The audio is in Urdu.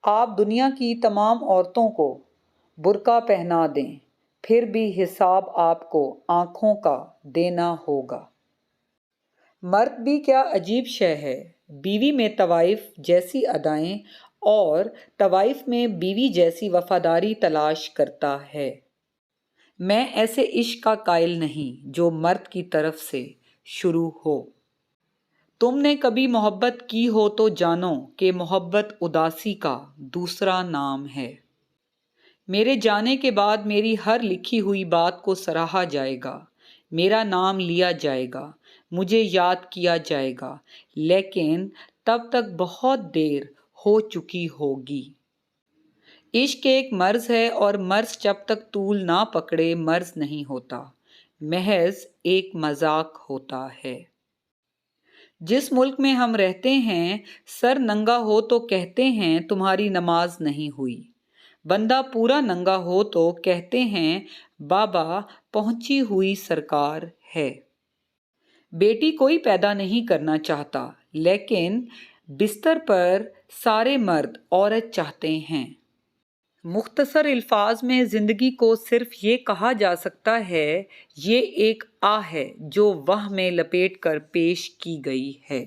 آپ دنیا کی تمام عورتوں کو برقع پہنا دیں، پھر بھی حساب آپ کو آنکھوں کا دینا ہوگا۔ مرد بھی کیا عجیب شے ہے، بیوی میں طوائف جیسی ادائیں اور طوائف میں بیوی جیسی وفاداری تلاش کرتا ہے۔ میں ایسے عشق کا قائل نہیں جو مرد کی طرف سے شروع ہو۔ تم نے کبھی محبت کی ہو تو جانو کہ محبت اداسی کا دوسرا نام ہے۔ میرے جانے کے بعد میری ہر لکھی ہوئی بات کو سراہا جائے گا، میرا نام لیا جائے گا، مجھے یاد کیا جائے گا، لیکن تب تک بہت دیر ہو چکی ہوگی۔ عشق ایک مرض ہے اور مرض جب تک طول نہ پکڑے مرض نہیں ہوتا، محض ایک مذاق ہوتا ہے۔ جس ملک میں ہم رہتے ہیں سر ننگا ہو تو کہتے ہیں تمہاری نماز نہیں ہوئی، بندہ پورا ننگا ہو تو کہتے ہیں بابا پہنچی ہوئی سرکار ہے۔ بیٹی کوئی پیدا نہیں کرنا چاہتا، لیکن بستر پر سارے مرد عورت چاہتے ہیں۔ مختصر الفاظ میں زندگی کو صرف یہ کہا جا سکتا ہے، یہ ایک آہ ہے جو واہ میں لپیٹ کر پیش کی گئی ہے۔